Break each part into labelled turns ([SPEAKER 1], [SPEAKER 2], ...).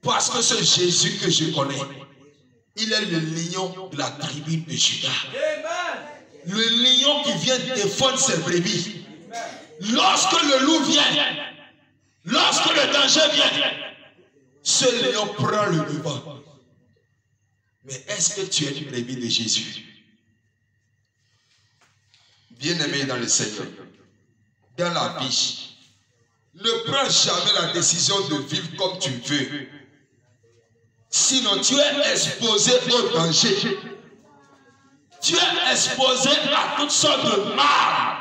[SPEAKER 1] Parce que ce Jésus que je connais, il est le lion de la tribu de Juda. Le lion qui vient défendre ses brebis. Lorsque le loup vient, lorsque le danger vient, ce lion prend le devant. Mais est-ce que tu es une brebis de Jésus? Bien-aimé dans le Seigneur, dans la vie, ne prends jamais la décision de vivre comme tu veux. Sinon, tu es exposé au danger. Tu es exposé à toutes sortes de mal.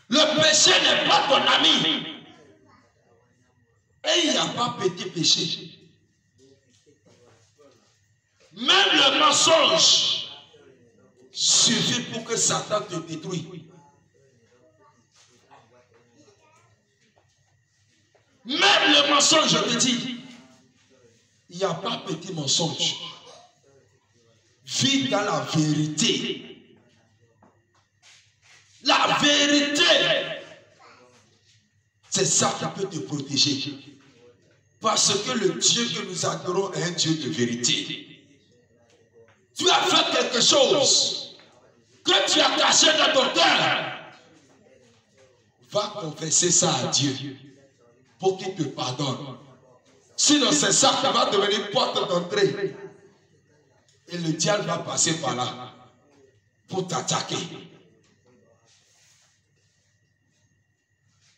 [SPEAKER 1] Le péché n'est pas ton ami. Et il n'y a pas petit péché. Même le mensonge suffit pour que Satan te détruise. Même le mensonge, je te dis, il n'y a pas petit mensonge. Vis dans la vérité. La vérité, c'est ça qui peut te protéger. Parce que le Dieu que nous adorons est un Dieu de vérité. Tu as fait quelque chose que tu as caché dans ton cœur. Va confesser ça à Dieu pour qu'il te pardonne. Sinon, c'est ça qui va devenir porte d'entrée. Et le diable va passer par là pour t'attaquer.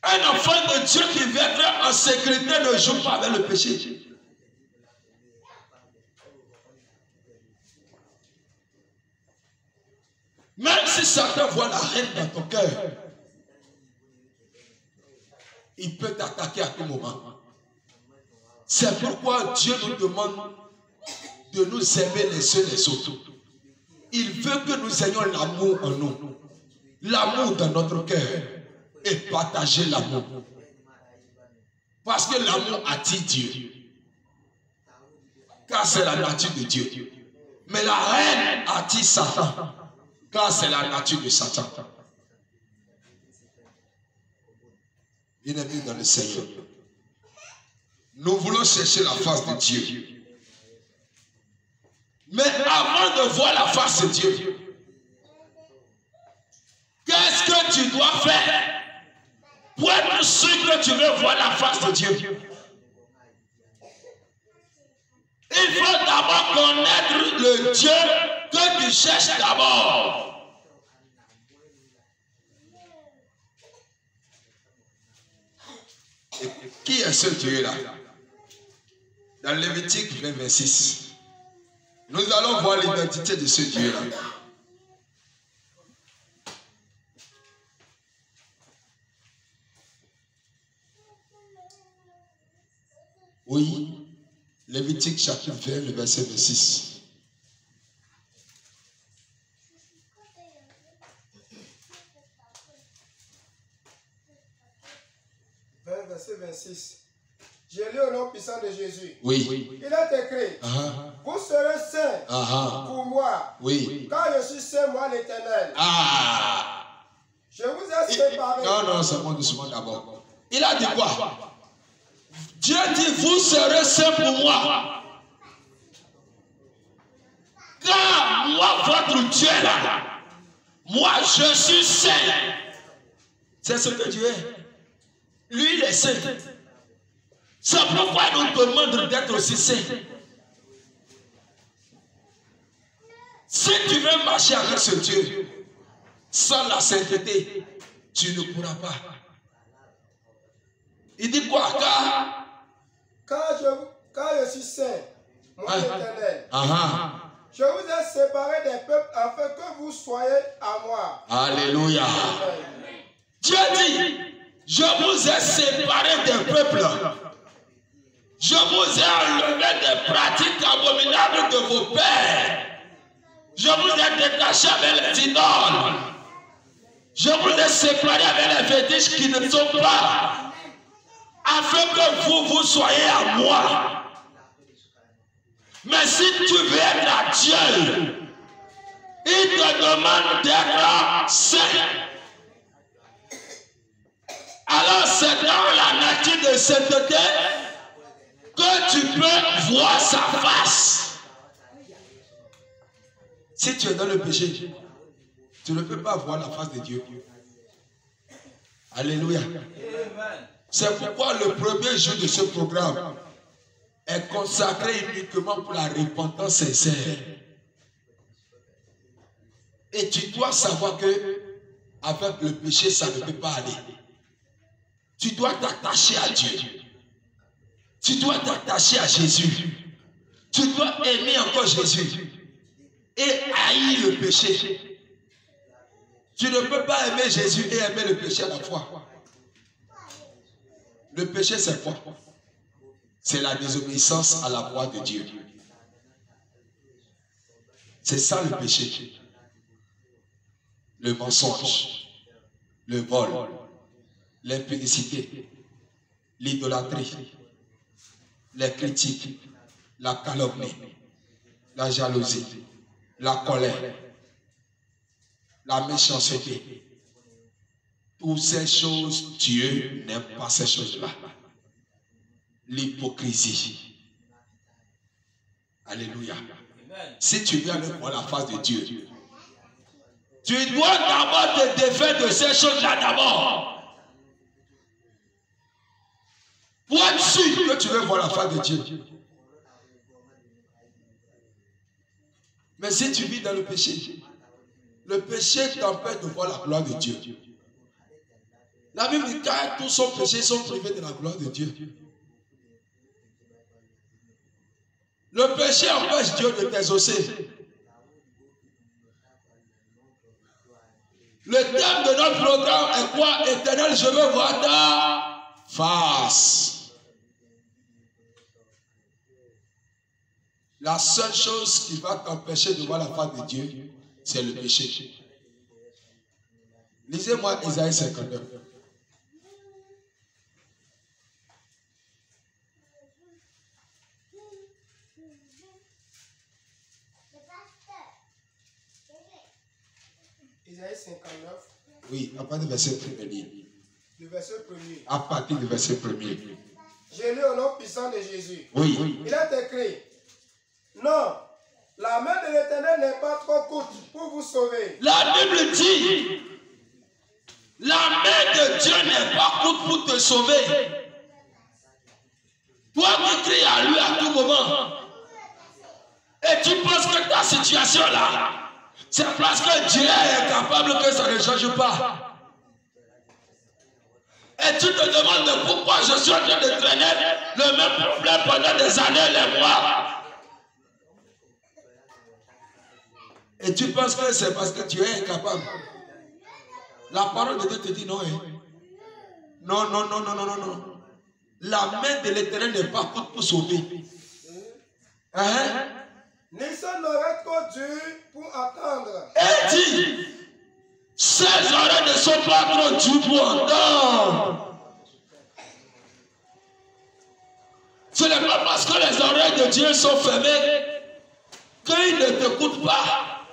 [SPEAKER 1] Un enfant de Dieu qui viendra en sécurité ne joue pas avec le péché. Même si Satan voit la haine dans ton cœur, il peut t'attaquer à tout moment. C'est pourquoi Dieu nous demande de nous aimer les uns les autres. Il veut que nous ayons l'amour en nous, l'amour dans notre cœur et partager l'amour. Parce que l'amour attire Dieu, car c'est la nature de Dieu. Mais la haine attire Satan, car c'est la nature de Satan. Bien-aimés dans le Seigneur, nous voulons chercher la face de Dieu. Mais avant de voir la face de Dieu, qu'est-ce que tu dois faire pour être sûr que tu veux voir la face de Dieu? Il faut d'abord connaître le Dieu que tu cherches d'abord. Qui est ce Dieu-là? Dans Lévitique 20, 26, nous allons voir l'identité de ce Dieu-là. Oui, Lévitique chapitre 20, le verset 26.
[SPEAKER 2] Verset 26. J'ai lu au nom puissant de Jésus.
[SPEAKER 1] Oui.
[SPEAKER 2] Il est écrit, vous serez saints pour moi, car je suis saint, moi l'Éternel. Je vous ai séparés.
[SPEAKER 1] Non, c'est moi doucement d'abord. Il a dit quoi? Dieu dit, vous serez saints pour moi. Car moi, votre Dieu là, moi je suis saint. C'est ce que Dieu est. Lui, il est saint. C'est pourquoi il nous demande d'être aussi saint. Si tu veux marcher avec ce Dieu, sans la sainteté, tu ne pourras pas. Il dit quoi?
[SPEAKER 2] Car je suis saint, moi l'Éternel. Je vous ai séparés des peuples afin que vous soyez à moi.
[SPEAKER 1] Alléluia. Dieu dit, je vous ai séparés des peuples. Je vous ai enlevé des pratiques abominables de vos pères. Je vous ai détaché avec les idoles. Je vous ai séparé avec les fétiches qui ne sont pas, afin que vous soyez à moi. Mais si tu veux être à Dieu, il te demande d'être saint. Alors c'est dans la nature de sainteté que tu peux voir sa face. Si tu es dans le péché, tu ne peux pas voir la face de Dieu. Alléluia. C'est pourquoi le premier jour de ce programme est consacré uniquement pour la repentance sincère. Et tu dois savoir que avec le péché, ça ne peut pas aller. Tu dois t'attacher à Dieu. Tu dois t'attacher à Jésus. Tu dois aimer encore Jésus et haïr le péché. Tu ne peux pas aimer Jésus et aimer le péché à la fois. Le péché, c'est quoi? C'est la désobéissance à la voix de Dieu. C'est ça le péché. Le mensonge, le vol, l'impudicité, l'idolâtrie, les critiques, la calomnie, la jalousie, la colère, la méchanceté. Toutes ces choses, Dieu n'aime pas ces choses-là. L'hypocrisie. Alléluia. Si tu veux aller voir la face de Dieu, tu dois d'abord te défaire de ces choses-là d'abord. Pour être sûr que tu veux voir la face de Dieu. Mais si tu vis dans le péché t'empêche de voir la gloire de Dieu. La Bible dit car tous son péché sont privés de la gloire de Dieu. Le péché empêche Dieu de t'exaucer. Le thème de notre programme est quoi? Éternel, je veux voir ta face. La seule chose qui va t'empêcher de voir la face de Dieu, c'est le péché. Lisez-moi Isaïe 59.
[SPEAKER 2] Isaïe 59.
[SPEAKER 1] Oui, à partir du verset premier.
[SPEAKER 2] Le verset premier.
[SPEAKER 1] À partir du verset premier.
[SPEAKER 2] J'ai lu au nom puissant de Jésus.
[SPEAKER 1] Oui.
[SPEAKER 2] Il est écrit, non, la main de l'Éternel n'est pas trop courte pour vous sauver.
[SPEAKER 1] La Bible dit, la main de Dieu n'est pas courte pour te sauver. Toi qui cries à lui à tout moment, et tu penses que ta situation là, c'est parce que Dieu est capable que ça ne change pas. Et tu te demandes pourquoi je suis en train de traîner le même problème pendant des années, les mois. Et tu penses que c'est parce que tu es incapable. La parole de Dieu te dit non. Non, non, non, non, non, non, non. La main de l'Éternel n'est pas courte pour sauver. Hein?
[SPEAKER 2] Nissan n'aurait trop dur pour attendre.
[SPEAKER 1] Et dit, ces oreilles ne sont pas trop dures pour entendre. Ce n'est pas parce que les oreilles de Dieu sont fermées qu'il ne t'écoute pas.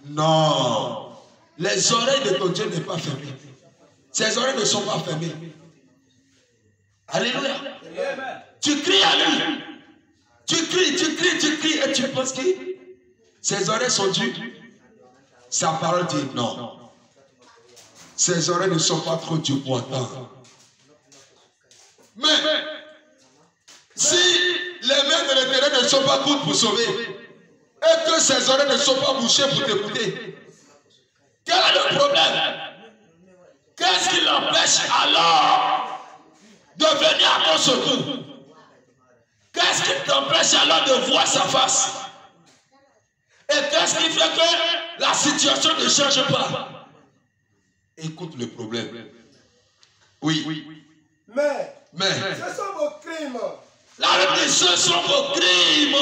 [SPEAKER 1] Non. Les oreilles de ton Dieu ne sont pas fermées. Ses oreilles ne sont pas fermées. Alléluia. Tu cries à lui. Tu cries et tu penses que ses oreilles sont dures. Sa parole dit non. Ses oreilles ne sont pas trop dures pour entendre. Mais si les mains de l'Éternel ne sont pas courtes pour sauver et que ses oreilles ne sont pas bouchées pour t'écouter, quel est le problème? Qu'est-ce qui l'empêche alors de venir à ton secours? Qu'est-ce qui t'empêche alors de voir sa face? Et qu'est-ce qui fait que la situation ne change pas? Écoute le problème. Oui.
[SPEAKER 2] Mais ce sont vos crimes.
[SPEAKER 1] La Bible dit, ce sont vos crimes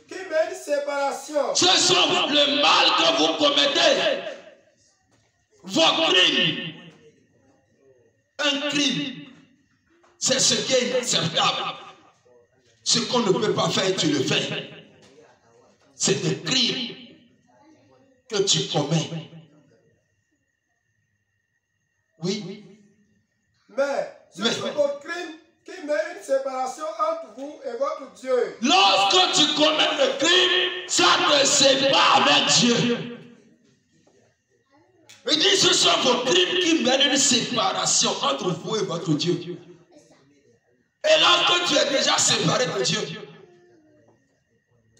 [SPEAKER 2] qui mènent une séparation. Ce
[SPEAKER 1] sont le mal que vous commettez. Vos crimes. Un crime, c'est ce qui est inacceptable. Ce qu'on ne peut pas faire, tu le fais. C'est des crimes que tu commets. Oui.
[SPEAKER 2] Mais ce sont vos crimes qui met une séparation entre vous et votre Dieu.
[SPEAKER 1] Lorsque tu commets le crime, ça te sépare avec Dieu. Il dit, ce sont vos crimes qui mènent une séparation entre vous et votre Dieu. Et lorsque tu es déjà séparé de Dieu,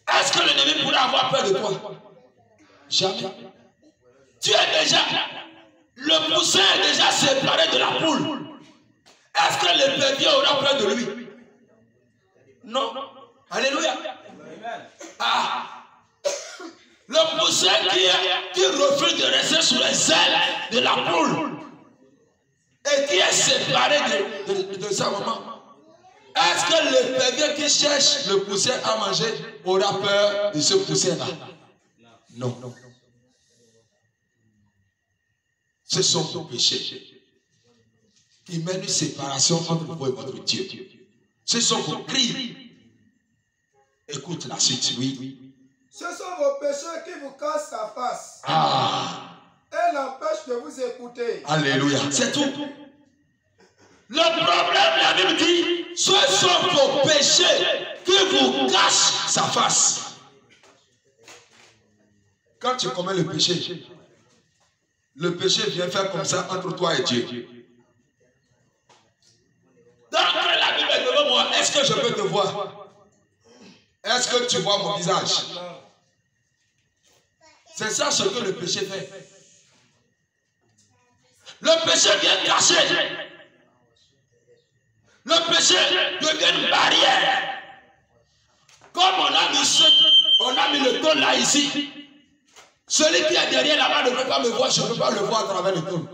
[SPEAKER 1] est-ce que l'ennemi pourrait avoir peur de toi? Jamais. Tu es déjà, le poussin est déjà séparé de la poule. Est-ce que l'épervier aura peur de lui? Non. Alléluia. Ah. Le poussin qui refuse de rester sous les ailes de la poule et qui est séparé de sa maman. Est-ce que l'épervier qui cherche le poussin à manger aura peur de ce poussin-là? Non. Ce sont vos péchés qui mènent une séparation entre vous et votre Dieu. Ce sont vos cris. Écoute la suite, oui.
[SPEAKER 2] Ce sont vos péchés qui vous cassent la face. Et l'empêchent de vous écouter.
[SPEAKER 1] Alléluia. C'est tout. Le problème, la Bible dit, ce sont vos péchés qui vous cachent sa face. Quand tu commets le péché vient faire comme ça entre toi et Dieu. Donc la Bible est devant moi, est-ce que je peux te voir? Est-ce que tu vois mon visage? C'est ça ce que le péché fait. Le péché vient cacher. Le péché devient une barrière. Comme on a mis le tôle là ici. Celui qui est derrière là-bas ne peut pas me voir, je ne peux pas le voir à travers le tôle.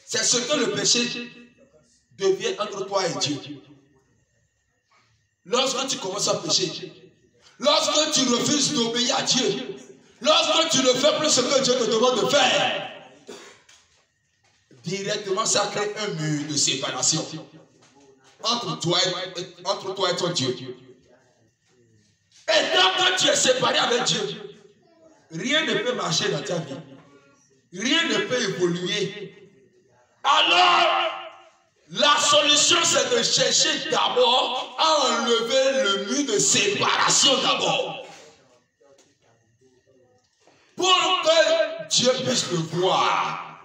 [SPEAKER 1] C'est ce que le péché devient entre toi et Dieu. Lorsque tu commences à pécher, lorsque tu refuses d'obéir à Dieu, lorsque tu ne fais plus ce que Dieu te demande de faire, directement ça crée un mur de séparation entre toi et ton Dieu. Et tant que tu es séparé avec Dieu, rien ne peut marcher dans ta vie. Rien ne peut évoluer. Alors, la solution, c'est de chercher d'abord à enlever le mur de séparation d'abord. Pour que Dieu puisse te voir.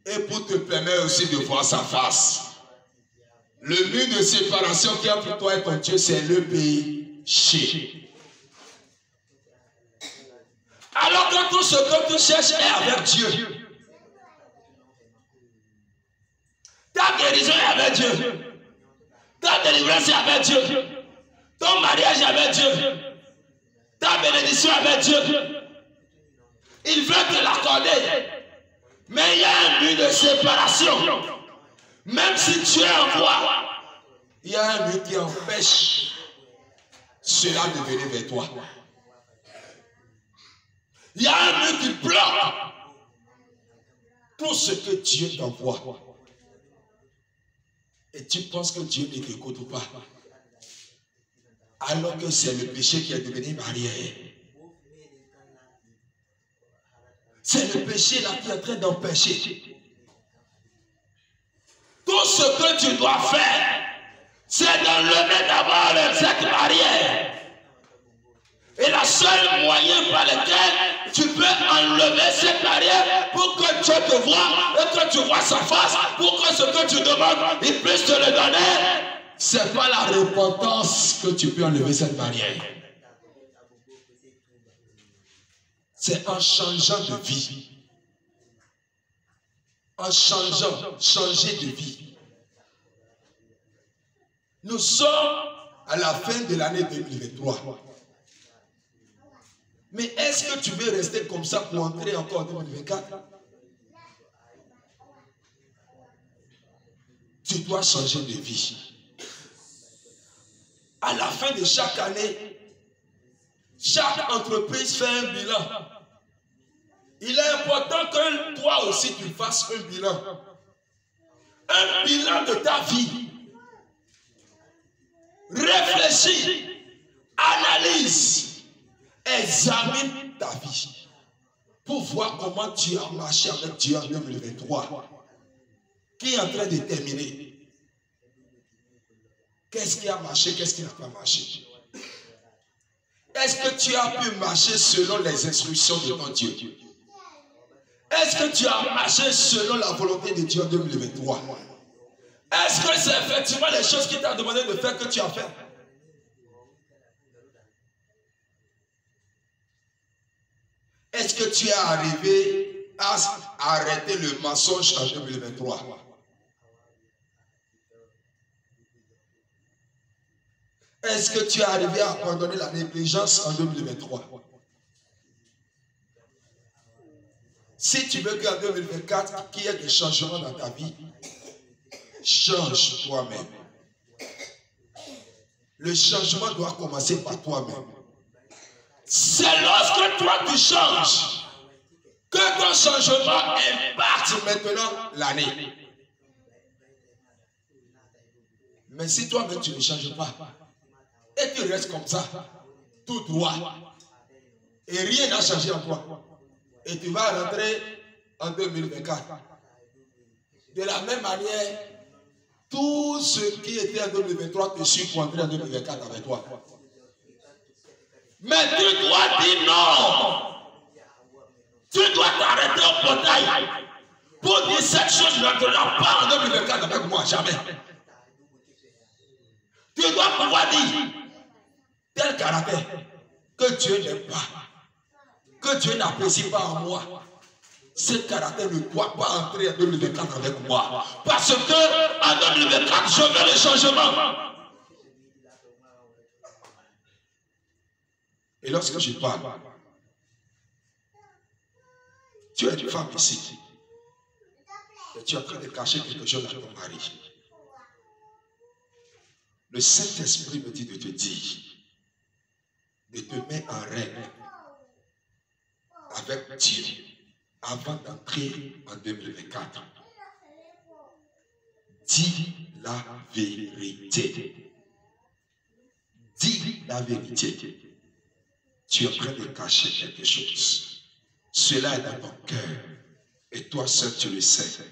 [SPEAKER 1] Et pour te permettre aussi de voir sa face. Le mur de séparation qui est entre toi et ton Dieu, c'est le péché. Alors que tout ce que tu cherches est avec Dieu. Ta guérison est avec Dieu. Ta délivrance est avec Dieu. Ton mariage est avec Dieu. Ta bénédiction est avec Dieu. Il veut te l'accorder. Mais il y a un but de séparation. Même si tu es en voie, il y a un but qui empêche cela de venir vers toi. Il y a un but qui bloque tout ce que Dieu t'envoie. Et tu penses que Dieu ne t'écoute pas. Alors que c'est le péché qui est devenu une barrière. C'est le péché là qui est en train d'empêcher. Tout ce que tu dois faire, c'est d'enlever d'abord cette barrière. Et le seul moyen par lequel tu peux enlever cette barrière pour que Dieu te voie et que tu vois sa face, pour que ce que tu demandes, il puisse te le donner, c'est pas la repentance que tu peux enlever cette barrière. C'est en changeant de vie. En changer de vie. Nous sommes à la fin de l'année 2023. Mais est-ce que tu veux rester comme ça pour entrer encore en 2024? Tu dois changer de vie. À la fin de chaque année, chaque entreprise fait un bilan. Il est important que toi aussi tu fasses un bilan. Un bilan de ta vie. Réfléchis, analyse, examine ta vie. Pour voir comment tu as marché avec Dieu en 2023. qui est en train de terminer. Qu'est-ce qui a marché, qu'est-ce qui n'a pas marché? Est-ce que tu as pu marcher selon les instructions de ton Dieu? Est-ce que tu as marché selon la volonté de Dieu en 2023? Est-ce que c'est effectivement les choses qu'il t'a demandé de faire que tu as fait? Est-ce que tu es arrivé à arrêter le mensonge en 2023? Est-ce que tu es arrivé à abandonner la négligence en 2023? Si tu veux qu'en 2024, qu'il y ait des changements dans ta vie, change toi-même. Le changement doit commencer par toi-même. C'est lorsque toi tu changes que ton changement impacte maintenant l'année. Mais si toi-même tu ne changes pas et tu restes comme ça, tout droit, et rien n'a changé en toi, et tu vas rentrer en 2024. De la même manière, tout ce qui était en 2023 te suit pour entrer en 2024 avec toi. Mais tu dois dire non. Tu dois t'arrêter au portail pour dire cette chose n'entrera pas en 2024 avec moi, jamais. Tu dois pouvoir dire tel caractère que Dieu n'aime pas, que Dieu n'apprécie pas en moi. Ce caractère ne doit pas entrer en 2024 avec moi. Parce que en 2024, je veux le changement. Et lorsque je parle, tu es une femme ici. Et tu es en train de cacher quelque chose à ton mari. Le Saint-Esprit me dit de te dire, de te mettre en règle avec Dieu avant d'entrer en 2024. Dis la vérité. Dis la vérité. Tu es en train de cacher quelque chose. Cela est dans ton cœur. Et toi seul, tu le sais.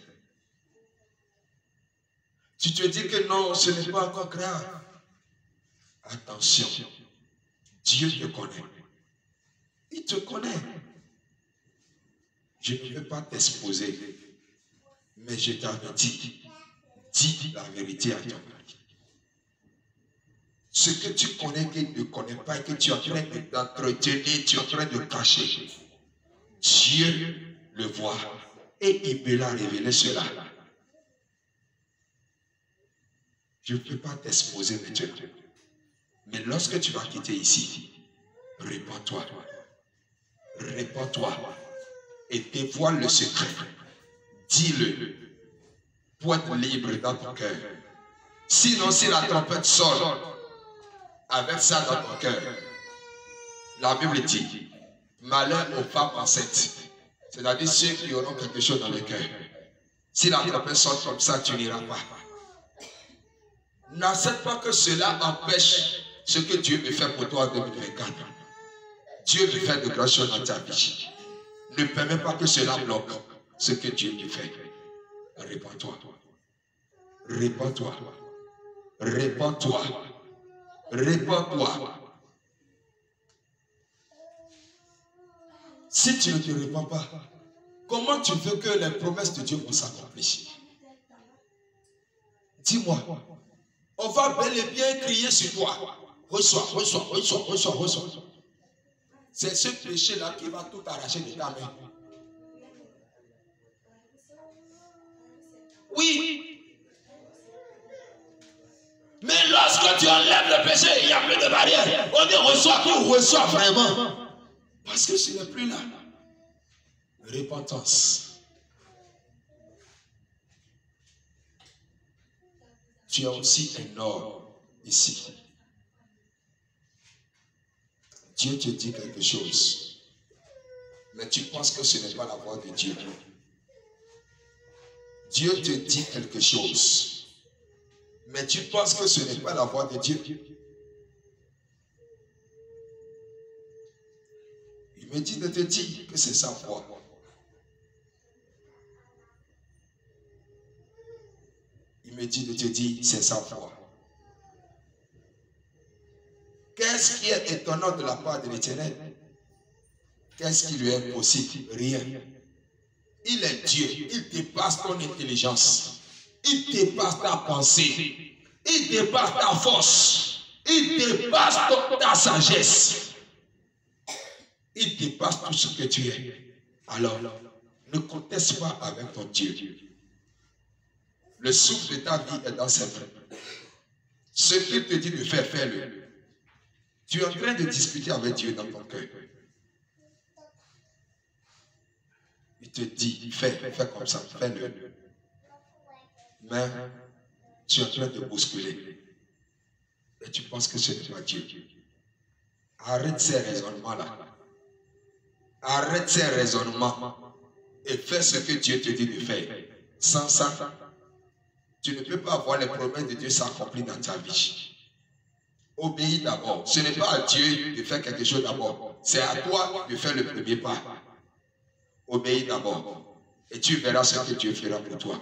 [SPEAKER 1] Tu te dis que non, ce n'est pas encore grave. Attention. Dieu te connaît. Il te connaît. Je ne veux pas t'exposer. Mais je t'avais dit. Dis la vérité à ton mari. Ce que tu connais qu'il ne connaît pas et que tu es en train d'entretenir, tu es en train de cacher. Dieu le voit et il me l'a révélé cela. Je ne peux pas t'exposer maintenant. Mais lorsque tu vas quitter ici, répands-toi. Répands-toi et dévoile le secret. Dis-le pour être libre dans ton cœur. Sinon, si la trompette sonne, avec ça dans ton cœur, la Bible dit, malheur aux femmes enceintes, c'est-à-dire ceux qui auront quelque chose dans le cœur. Si la trompette sonne comme ça, tu n'iras pas. N'accepte pas que cela empêche ce que Dieu veut faire pour toi en 2024. Dieu veut faire de grandes choses dans ta vie. Ne permets pas que cela bloque ce que Dieu veut faire. Répands-toi. Répands-toi. Répands-toi. Répands-toi. Si tu ne te répands pas, comment tu veux que les promesses de Dieu vont s'accomplir? Dis-moi, on va bel et bien crier sur toi. Reçois, reçois, reçois, reçois, reçois. C'est ce péché-là qui va tout arracher de ta main. Oui. Mais lorsque tu enlèves le péché, il n'y a plus de barrière. On dit reçois tout, reçois vraiment. Parce que ce n'est plus là. Repentance. Tu as aussi un or ici. Dieu te dit quelque chose. Mais tu penses que ce n'est pas la voix de Dieu. Dieu te dit quelque chose. Mais tu penses que ce n'est pas la voix de Dieu. Il me dit de te dire que c'est sa voix. Il me dit de te dire, c'est sa foi. Qu'est-ce qui est étonnant de la part de l'Éternel? Qu'est-ce qui lui est impossible? Rien. Il est Dieu. Il dépasse ton intelligence. Il dépasse ta pensée. Il dépasse ta force. Il dépasse ta sagesse. Il dépasse tout ce que tu es. Alors, ne conteste pas avec ton Dieu. Le souffle de ta vie est dans ses mains. Ce qu'il te dit de faire, fais-le. Tu es en train de discuter avec Dieu dans ton cœur. Il te dit, fais comme ça, fais-le. Mais tu es en train de bousculer. Et tu penses que ce n'est pas Dieu. Arrête ces raisonnements-là. Arrête ces raisonnements. Et fais ce que Dieu te dit de faire. Sans ça, tu ne peux pas voir les promesses de Dieu s'accomplir dans ta vie. Obéis d'abord. Ce n'est pas à Dieu de faire quelque chose d'abord. C'est à toi de faire le premier pas. Obéis d'abord. Et tu verras ce que Dieu fera pour toi.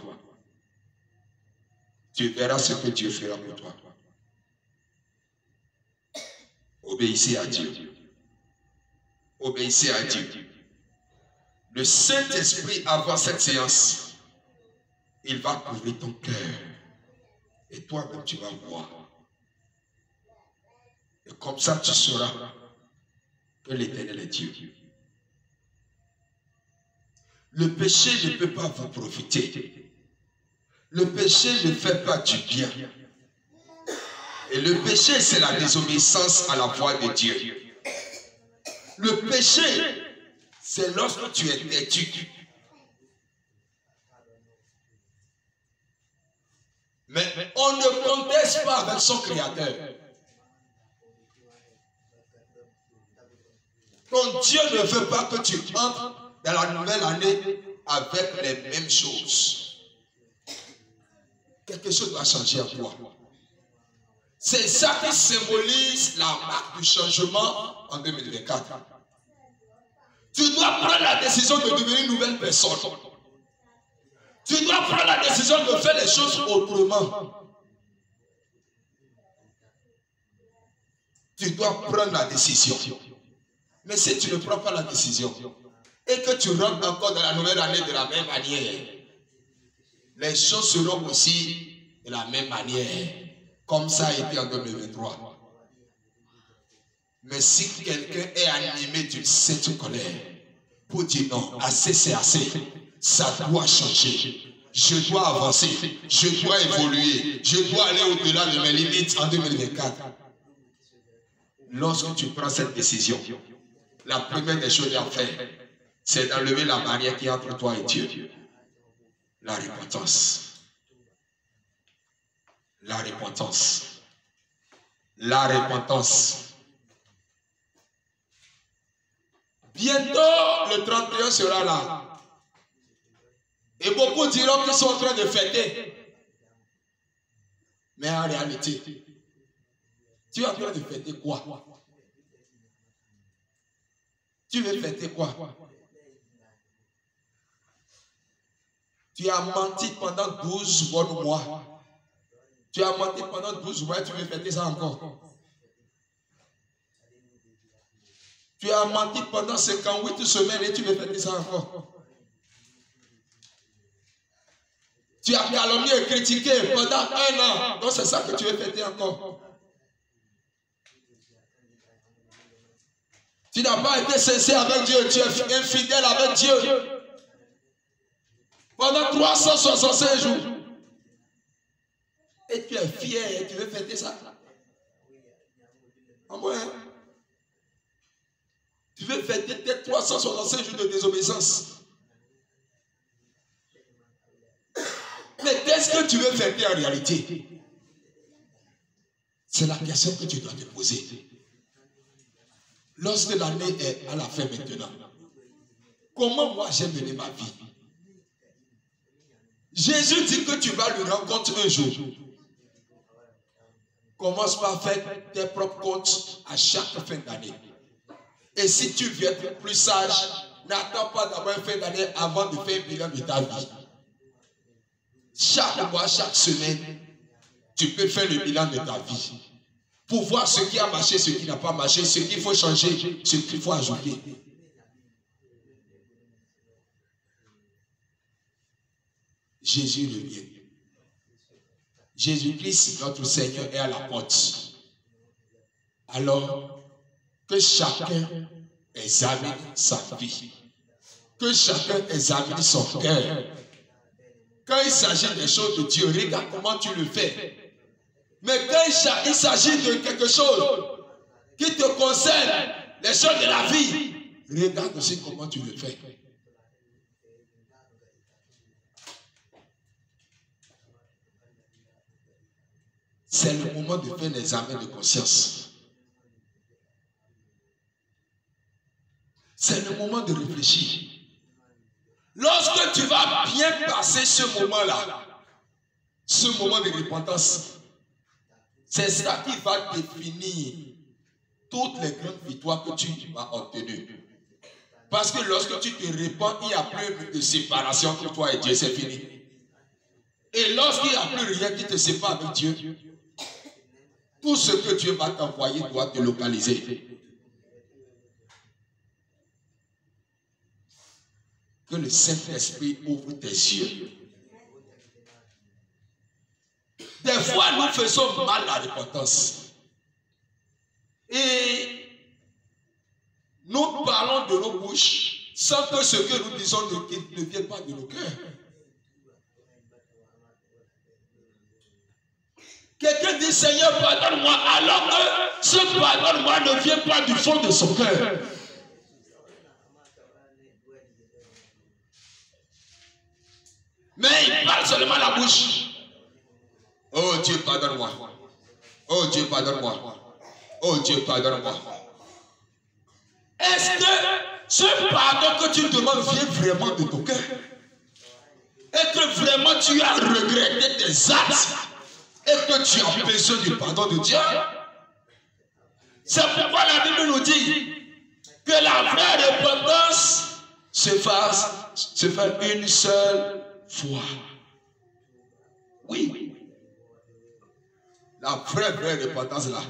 [SPEAKER 1] Tu verras ce que Dieu fera pour toi. Obéissez à Dieu. Obéissez à Dieu. Le Saint-Esprit, avant cette séance, il va couvrir ton cœur. Et toi-même, tu vas voir. Et comme ça, tu sauras que l'Éternel est Dieu. Le péché ne peut pas vous profiter. Le péché ne fait pas du bien. Et le péché, c'est la désobéissance à la voix de Dieu. Le péché, c'est lorsque tu es têtu. Mais on ne conteste pas avec son Créateur. Ton Dieu ne veut pas que tu entres dans la nouvelle année avec les mêmes choses. Quelque chose doit changer en toi. C'est ça qui symbolise la marque du changement en 2024. Tu dois prendre la décision de devenir une nouvelle personne. Tu dois prendre la décision de faire les choses autrement. Tu dois prendre la décision. Mais si tu ne prends pas la décision et que tu rentres encore dans la nouvelle année de la même manière, les choses seront aussi de la même manière, comme ça a été en 2023. Mais si quelqu'un est animé d'une sainte colère pour dire non, assez c'est assez, ça doit changer. Je dois avancer, je dois évoluer, je dois aller au-delà de mes limites en 2024. Lorsque tu prends cette décision, la première des choses à faire, c'est d'enlever la barrière qui est entre toi et Dieu. La repentance. La repentance. La repentance. Bientôt, le 31 sera là. Et beaucoup diront qu'ils sont en train de fêter. Mais en réalité, tu es en train de fêter quoi? Tu veux fêter quoi? Tu as menti pendant 12 bons mois. Tu as menti pendant 12 mois et tu veux fêter ça encore. Tu as menti pendant 58 semaines et tu veux fêter ça encore. Tu as calomnié et critiqué pendant 1 an. Donc c'est ça que tu veux fêter encore. Tu n'as pas été sincère avec Dieu. Tu es infidèle avec Dieu. Pendant 365 jours. Et tu es fier et tu veux fêter ça. En moins, tu veux fêter tes 365 jours de désobéissance. Mais qu'est-ce que tu veux fêter en réalité? C'est la question que tu dois te poser. Lorsque l'année est à la fin maintenant, comment moi j'ai mené ma vie? Jésus dit que tu vas lui rendre compte un jour. Commence par faire tes propres comptes à chaque fin d'année. Et si tu veux être plus sage, n'attends pas d'avoir une fin d'année avant de faire un bilan de ta vie. chaque mois, chaque semaine, tu peux faire le bilan de ta vie. Pour voir ce qui a marché, ce qui n'a pas marché, ce qu'il faut changer, ce qu'il faut ajouter. Jésus revient. Jésus-Christ, notre Seigneur, est à la porte. Alors, que chacun examine sa vie. Que chacun examine son cœur. Quand il s'agit des choses de Dieu, regarde comment tu le fais. Mais quand il s'agit de quelque chose qui te concerne, les choses de la vie, regarde aussi comment tu le fais. C'est le moment de faire l'examen de conscience. C'est le moment de réfléchir. Lorsque tu vas bien passer ce moment-là, ce moment de repentance, c'est ça qui va définir toutes les grandes victoires que tu vas obtenues. Parce que lorsque tu te répands, il n'y a plus de séparation entre toi et Dieu, c'est fini. Et lorsqu'il n'y a plus rien qui te sépare avec Dieu, tout ce que Dieu va t'envoyer doit te localiser. Que le Saint-Esprit ouvre tes yeux. Des fois, nous faisons mal la repentance. Et nous parlons de nos bouches sans que ce que nous disons ne vienne pas de nos cœurs. Quelqu'un dit Seigneur, pardonne-moi, alors que ce pardonne-moi ne vient pas du fond de son cœur. Mais il parle seulement la bouche. Oh Dieu, pardonne-moi. Oh Dieu, pardonne-moi. Oh Dieu, pardonne-moi. Est-ce que ce pardon que tu demandes vient vraiment de ton cœur? Et que vraiment tu as regretté tes actes? Et que tu as besoin du pardon de Dieu? C'est pourquoi la Bible nous dit que la vraie repentance se fait une seule fois. Oui. La vraie repentance là.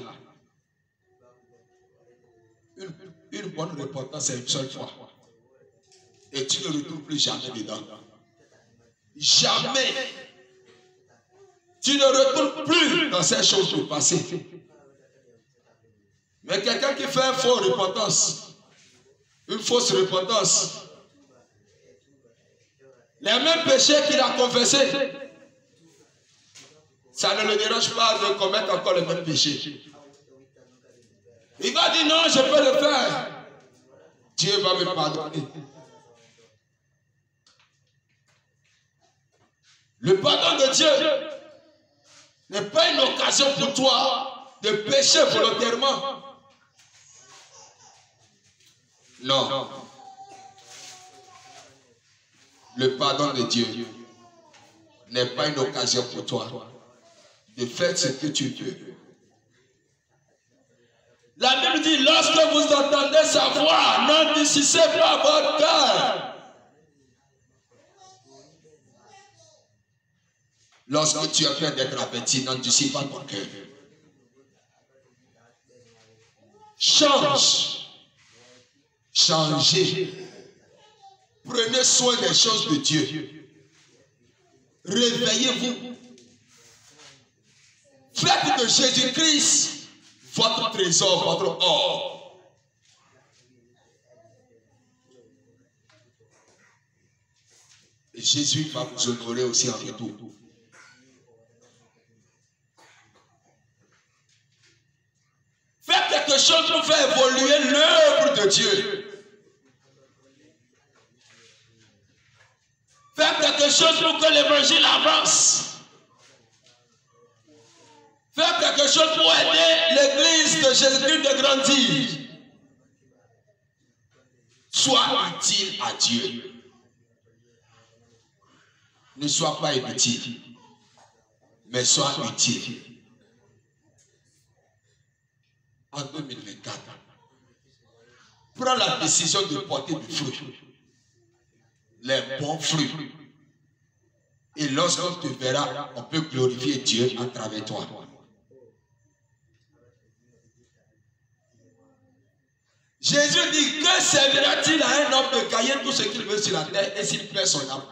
[SPEAKER 1] Une bonne repentance, c'est une seule fois. Et tu ne retournes plus jamais dedans. Jamais. Tu ne retournes plus dans ces choses du passé. Mais quelqu'un qui fait une fausse repentance, une fausse repentance, les mêmes péchés qu'il a confessés, ça ne le dérange pas de commettre encore le même péché. Il va dire non, je peux le faire. Dieu va me pardonner. Le pardon de Dieu n'est pas une occasion pour toi de pécher volontairement. Non. Le pardon de Dieu n'est pas une occasion pour toi de faire ce que tu veux. La Bible dit, lorsque vous entendez sa voix, n'endurcissez pas votre cœur. Lorsque tu es en train d'être averti, n'endurcis pas ton cœur. Changez. Prenez soin des choses de Dieu. Réveillez-vous. Faites de Jésus-Christ votre trésor, votre or. Et Jésus va vous honorer aussi en retour. Faites quelque chose pour faire évoluer l'œuvre de Dieu. Faites quelque chose pour que l'évangile avance. Faites quelque chose pour aider l'église de Jésus-Christ de grandir. Sois utile à Dieu. Ne sois pas inutile, mais sois utile. En 2024, prends la décision de porter du fruit. Les bons fruits. Et lorsqu'on te verra, on peut glorifier Dieu à travers toi. Jésus dit, que servira-t-il à un homme de gagner tout ce qu'il veut sur la terre et s'il perd son âme?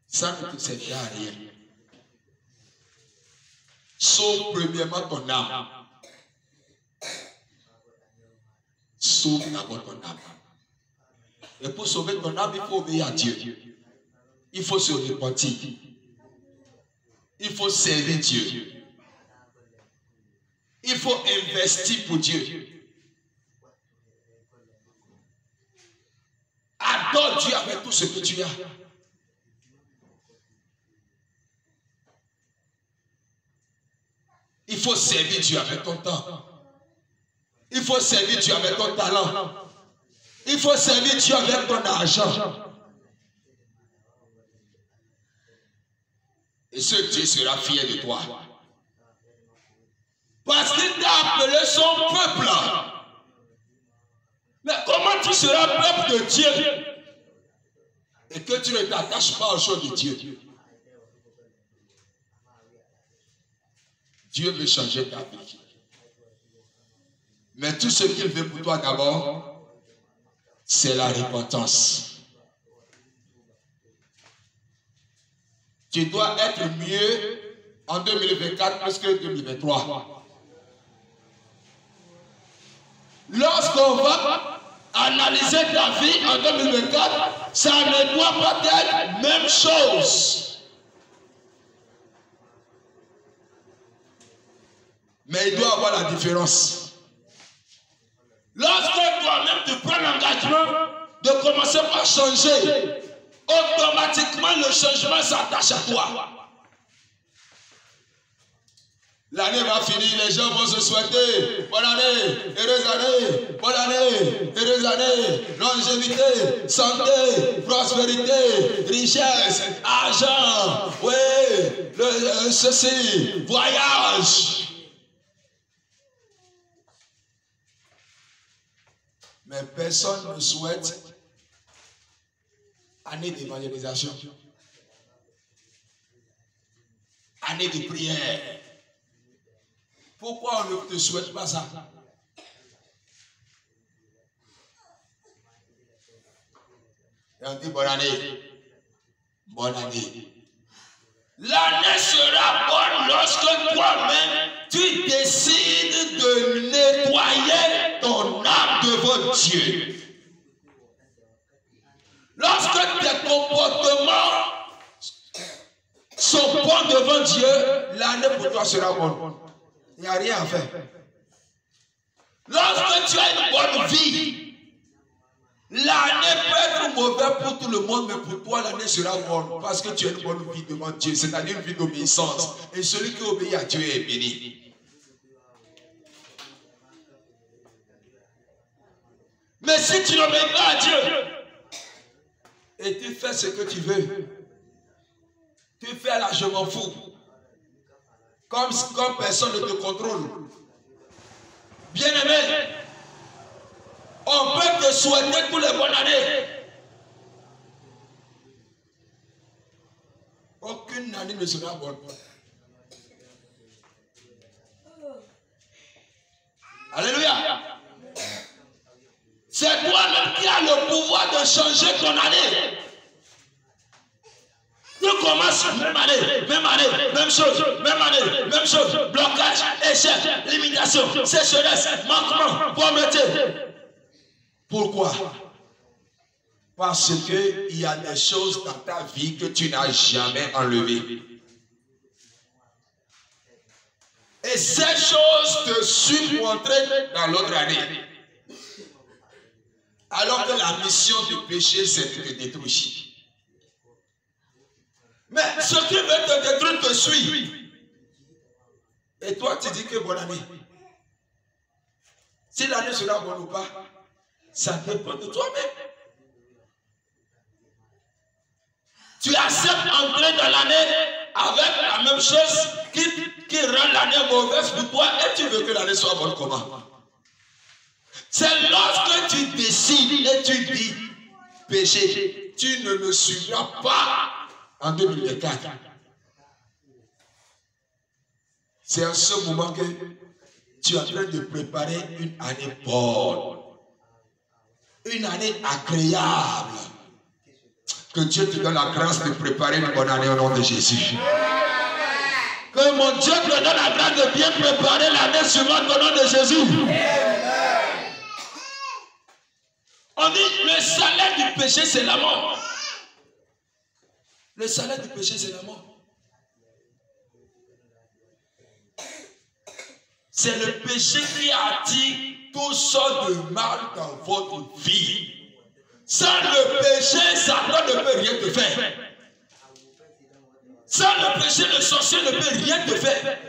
[SPEAKER 1] Ça ne te servira à rien. Sauve premièrement ton âme. Sauve d'abord ton âme. Et pour sauver ton âme, il faut obéir à Dieu. Il faut se repentir. Il faut servir Dieu. Il faut investir pour Dieu. Adore Dieu avec tout ce que tu as. Il faut servir Dieu avec ton temps. Il faut servir Dieu avec ton talent. Il faut servir Dieu avec ton argent. Et ce Dieu sera fier de toi. Parce qu'il t'a appelé son peuple. Mais comment tu seras peuple de Dieu et que tu ne t'attaches pas aux choses de Dieu? Dieu veut changer ta vie. Mais tout ce qu'il veut pour toi d'abord, c'est la repentance. Tu dois être mieux en 2024 plus que 2023. Lorsqu'on va analyser ta vie en 2024, ça ne doit pas être la même chose. Mais il doit avoir la différence. Lorsque toi-même tu prends l'engagement de commencer par changer, automatiquement le changement s'attache à toi. L'année va finir, les gens vont se souhaiter bonne année, heureuse année, bonne année, heureuse année, longévité, santé, prospérité, richesse, argent, oui, ceci, voyage. Mais personne ne souhaite année d'évangélisation, année de prière. Pourquoi on ne te souhaite pas ça? Et on dit bonne année. Bonne année. L'année sera bonne lorsque toi-même tu décides de nettoyer ton âme devant Dieu. Lorsque tes comportements sont bons devant Dieu, l'année pour toi sera bonne. Il n'y a rien à faire. Lorsque tu as une bonne vie, l'année peut être mauvaise pour tout le monde, mais pour toi, l'année sera bonne. Parce que tu as une bonne vie devant Dieu, c'est-à-dire une vie d'obéissance. Et celui qui obéit à Dieu est béni. Mais si tu n'obéis pas à Dieu, et tu fais ce que tu veux, tu fais là, je m'en fous. Comme personne ne te contrôle. Bien-aimé, on peut te souhaiter toutes les bonnes années. Aucune année ne sera bonne. Alléluia. C'est toi-même qui as le pouvoir de changer ton année. Tu commences même année, même chose, même année, même chose, blocage, échec, limitation, sécheresse, manquement, pauvreté. Pourquoi? Parce qu'il y a des choses dans ta vie que tu n'as jamais enlevées. Et ces choses te suivent pour entrer dans l'autre année. Alors que la mission du péché, c'est de te détruire. Mais ce qui veut te détruire te suit. Et toi, tu dis que bonne année. Si l'année sera bonne ou pas, ça dépend de toi-même. Tu acceptes d'entrer dans l'année avec la même chose qui rend l'année mauvaise pour toi et tu veux que l'année soit bonne comment? C'est lorsque tu décides et tu dis péché, tu ne me suivras pas en 2024. C'est à ce moment que tu es en train de préparer une année bonne, une année agréable. Que Dieu te donne la grâce de préparer une bonne année au nom de Jésus. Que mon Dieu te donne la grâce de bien préparer l'année suivante au nom de Jésus. On dit le salaire du péché c'est la mort. Le salaire du péché c'est la mort. C'est le péché qui attire toutes sortes de mal dans votre vie. Sans le péché, Satan ne peut rien te faire. Sans le péché, le sorcier ne peut rien te faire.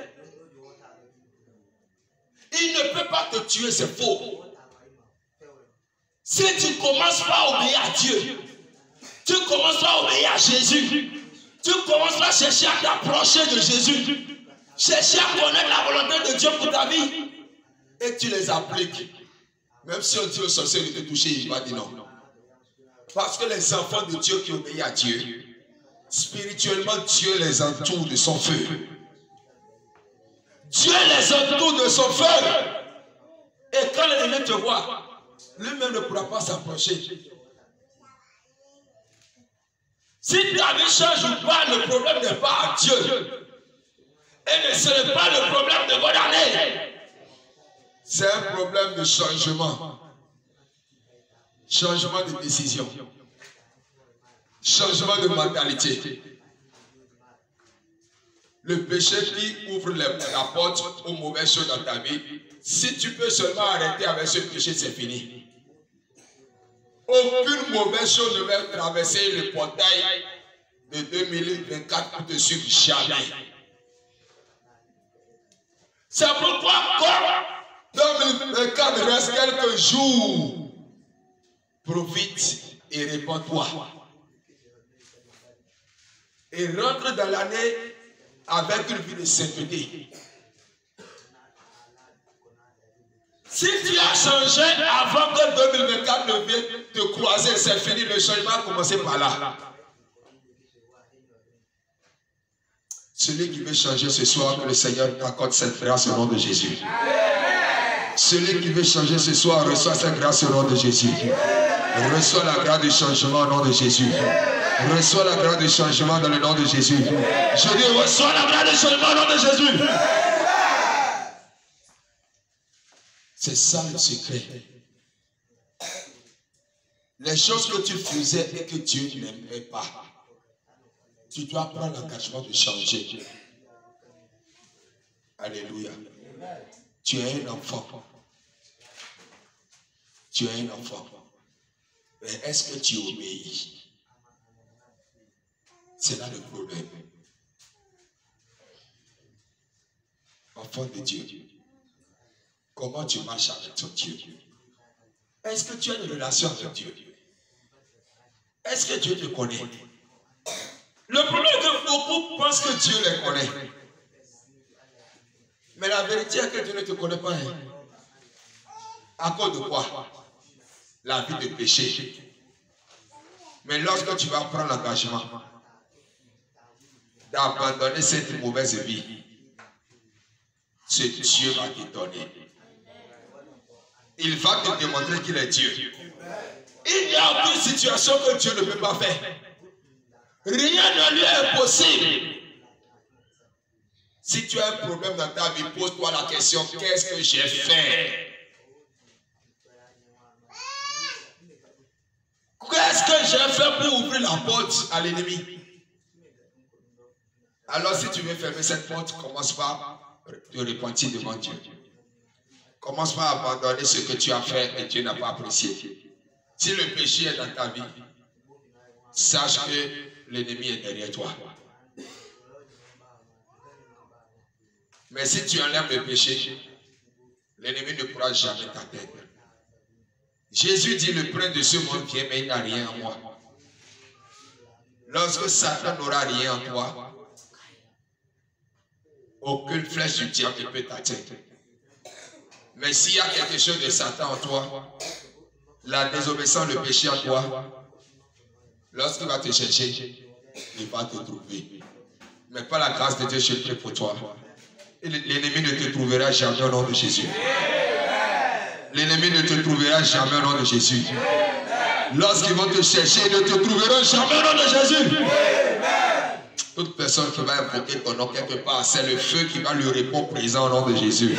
[SPEAKER 1] Il ne peut pas te tuer, c'est faux. Si tu ne commences pas à obéir à Dieu, tu ne commences pas à obéir à Jésus, tu ne commences pas à chercher à t'approcher de Jésus, chercher à connaître la volonté de Dieu pour ta vie, et tu les appliques. Même si on dit au sorcier de te toucher, il va dire non. Parce que les enfants de Dieu qui obéissent à Dieu, spirituellement, Dieu les entoure de son feu. Dieu les entoure de son feu. Et quand l'ennemi te voit, lui-même ne pourra pas s'approcher. Si ta vie change ou pas, le problème n'est pas à Dieu. Et ce n'est pas le problème de bonne année. C'est un problème de changement. Changement de décision. Changement de mentalité. Le péché qui ouvre la porte aux mauvaises choses dans ta vie, si tu peux seulement arrêter avec ce péché, c'est fini. Aucune mauvaise chose ne va traverser le portail de 2024 pour te suivre jamais. C'est pourquoi comme 2024 reste quelques jours, profite et répands-toi. Et rentre dans l'année avec une vie de sainteté. Si tu as changé avant que 2024 ne vienne te croiser, c'est fini, le changement a commencé par là. Celui qui veut changer ce soir, que le Seigneur t'accorde cette grâce au nom de Jésus. Celui qui veut changer ce soir, reçoit cette grâce au nom de Jésus. Reçois la grâce du changement au nom de Jésus. Reçois la grâce du changement dans le nom de Jésus. Je dis, reçois la grâce du changement au nom de Jésus. C'est ça le secret. Les choses que tu faisais et que Dieu n'aimait pas, tu dois prendre l'engagement de changer. Alléluia. Tu es un enfant. Tu es un enfant. Mais est-ce que tu obéis? C'est là le problème. Enfant de Dieu, comment tu marches avec ton Dieu? Est-ce que tu as une relation avec Dieu? Est-ce que Dieu te connaît? Le problème est que beaucoup pensent que Dieu les connaît. Mais la vérité est que Dieu ne te connaît pas. Hein? À cause de quoi? La vie de péché. Mais lorsque tu vas prendre l'engagement d'abandonner cette mauvaise vie, ce Dieu va te donner. Il va te démontrer qu'il est Dieu. Il n'y a aucune situation que Dieu ne peut pas faire. Rien ne lui est impossible. Si tu as un problème dans ta vie, pose-toi la question, qu'est-ce que j'ai fait? Qu'est-ce que j'ai fait pour ouvrir la porte à l'ennemi? Alors si tu veux fermer cette porte, commence par te repentir devant Dieu. Commence par abandonner ce que tu as fait et Dieu n'a pas apprécié. Si le péché est dans ta vie, sache que l'ennemi est derrière toi. Mais si tu enlèves le péché, l'ennemi ne pourra jamais t'atteindre. Jésus dit, le prince de ce monde vient, mais il n'a rien en moi. Lorsque Satan n'aura rien en toi, aucune flèche du diable ne peut t'atteindre. Mais s'il y a quelque chose de Satan en toi, la désobéissance, le péché en toi, lorsqu'il va te chercher, il va te trouver. Mais par la grâce de Dieu, je prie pour toi. L'ennemi ne te trouvera jamais au nom de Jésus. L'ennemi ne te trouvera jamais au nom de Jésus. Lorsqu'ils vont te chercher, ils ne te trouveront jamais au nom de Jésus. Toute personne qui va invoquer ton nom quelque part, c'est le feu qui va lui répondre présent au nom de Jésus.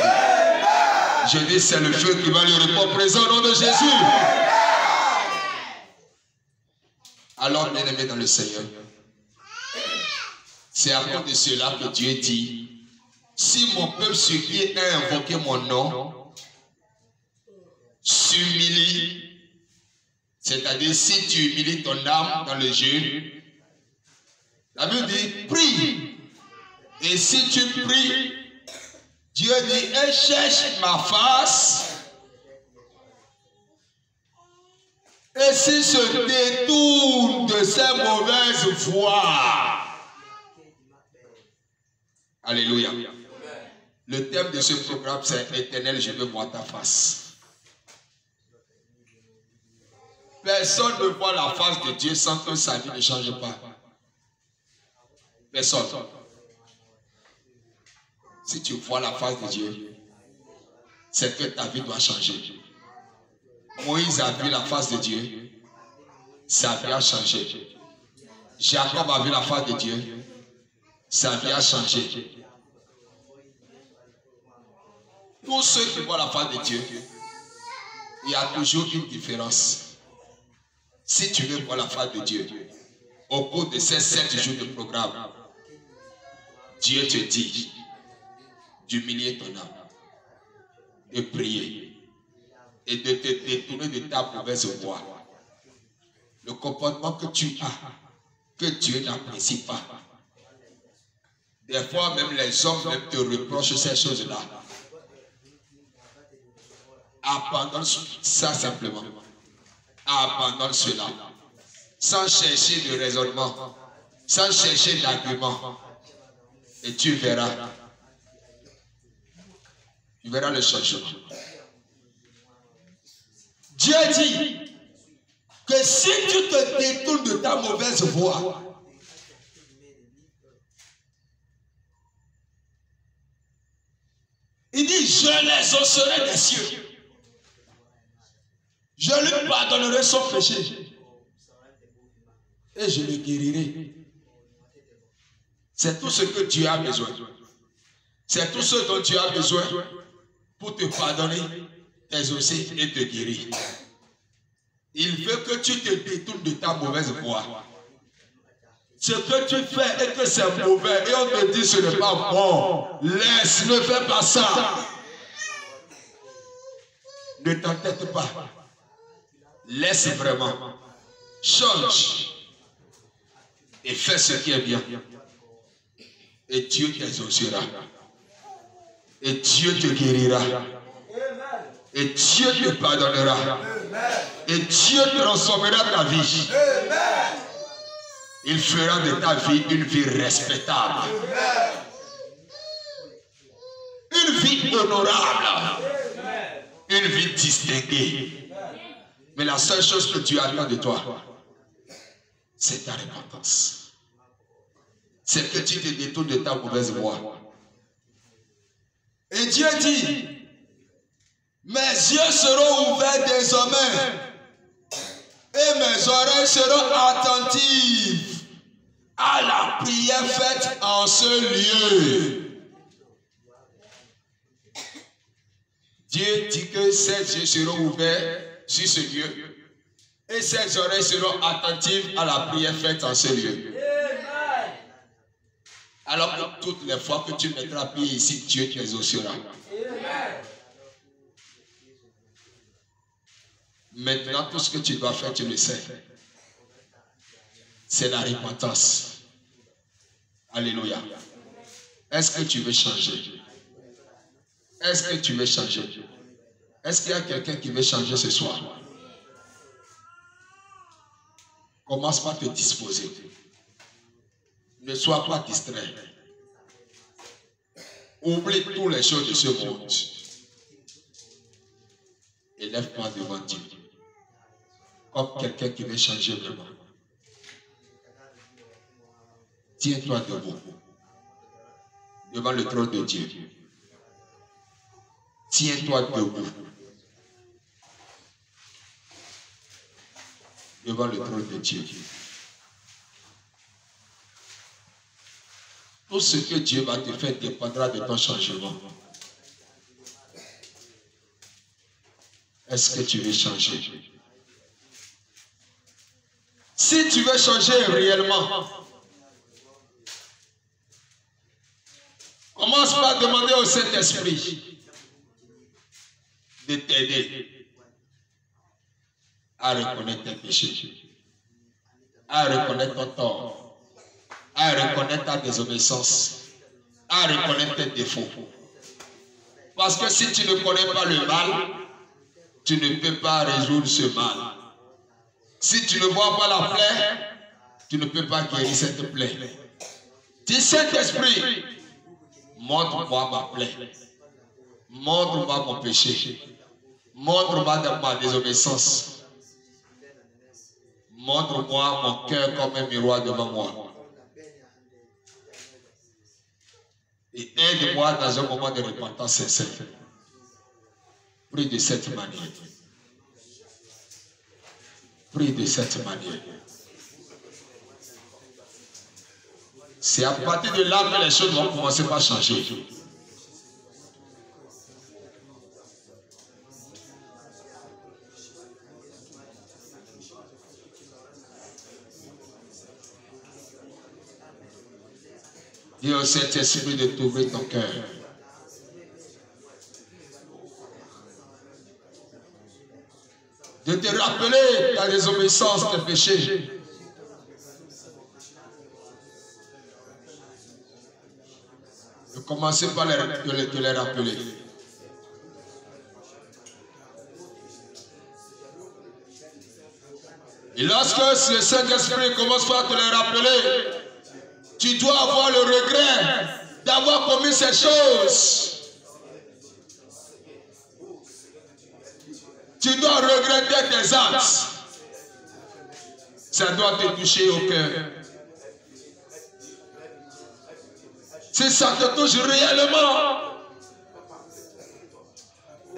[SPEAKER 1] Je dis, c'est le feu qui va lui répondre présent au nom de Jésus. Alors, bien-aimé dans le Seigneur, c'est à cause de cela que Dieu dit, si mon peuple sur qui a invoqué mon nom s'humilie, c'est-à-dire si tu humilies ton âme dans le jeûne, la Bible dit, prie. Et si tu pries, Dieu dit, et cherche ma face. Et s'il se détourne de ses mauvaises voies. Alléluia. Le thème de ce programme, c'est Éternel, je veux voir ta face. Personne ne voit la face de Dieu sans que sa vie ne change pas. Personne. Si tu vois la face de Dieu, c'est que ta vie doit changer. Moïse a vu la face de Dieu, sa vie a changé. Jacob a vu la face de Dieu, sa vie a changé. Tous ceux qui voient la face de Dieu, il y a toujours une différence. Si tu veux voir la face de Dieu, au cours de ces 7 jours de programme, Dieu te dit d'humilier ton âme, de prier et de te détourner de ta mauvaise voie. Le comportement que tu as, que Dieu n'apprécie pas. Des fois, même les hommes même te reprochent ces choses-là. Abandonne ça simplement. Abandonne cela. Sans chercher de raisonnement. Sans chercher d'argument. Et tu verras. Tu verras le changement. Dieu dit que si tu te détournes de ta mauvaise voie, il dit, je les exaucerai des cieux. Je lui pardonnerai son péché. Et je le guérirai. C'est tout ce que tu as besoin. C'est tout ce dont tu as besoin pour te pardonner, t'exaucer et te guérir. Il veut que tu te détournes de ta mauvaise voie. Ce que tu fais et que c'est mauvais et on te dit ce n'est pas bon. Laisse, ne fais pas ça. Ne t'entête pas. Laisse vraiment. Change. Et fais ce qui est bien. Et Dieu t'exaucera. Et Dieu te guérira. Et Dieu te pardonnera. Et Dieu transformera ta vie. Il fera de ta vie une vie respectable. Une vie honorable. Une vie distinguée. Mais la seule chose que Dieu attend de toi, c'est ta repentance. C'est que tu te détournes de ta mauvaise voie. Et Dieu dit, mes yeux seront ouverts désormais et mes oreilles seront attentives à la prière faite en ce lieu. Dieu dit que ses yeux seront ouverts sur ce lieu et ses oreilles seront attentives à la prière faite en ce lieu. Alors que toutes les fois que tu mettras pied ici, Dieu t'exaucera. Maintenant, tout ce que tu dois faire, tu le sais. C'est la repentance. Alléluia. Est-ce que tu veux changer? Est-ce que tu veux changer? Est-ce qu'il y a quelqu'un qui veut changer ce soir? Commence par te disposer. Ne sois pas distrait. Oublie toutes les choses de ce monde. Élève-toi devant Dieu. Comme quelqu'un qui veut changer vraiment. Tiens-toi debout. Devant le trône de Dieu. Tiens-toi debout. Devant le trône de Dieu. Tout ce que Dieu va te faire dépendra de ton changement. Est-ce que tu veux changer? Si tu veux changer réellement, commence par demander au Saint-Esprit de t'aider à reconnaître tes péchés, à reconnaître ton tort, à reconnaître ta désobéissance, à reconnaître tes défauts. Parce que si tu ne connais pas le mal, tu ne peux pas résoudre ce mal. Si tu ne vois pas la plaie, tu ne peux pas guérir cette plaie. Dis Saint-Esprit, montre-moi ma plaie. Montre-moi mon péché. Montre-moi ma désobéissance. Montre-moi mon cœur comme un miroir devant moi. Et aide-moi dans un moment de repentance sincère. Prie de cette manière. Prie de cette manière. C'est à partir de là que les choses vont commencer par changer. Dis au Saint-Esprit de t'ouvrir ton cœur. De te rappeler ta désobéissance, tes péchés. De commencer par te les rappeler. Et lorsque le Saint-Esprit commence par te les rappeler, tu dois avoir le regret d'avoir commis ces choses. Tu dois regretter tes actes. Ça doit te toucher au cœur. Si ça te touche réellement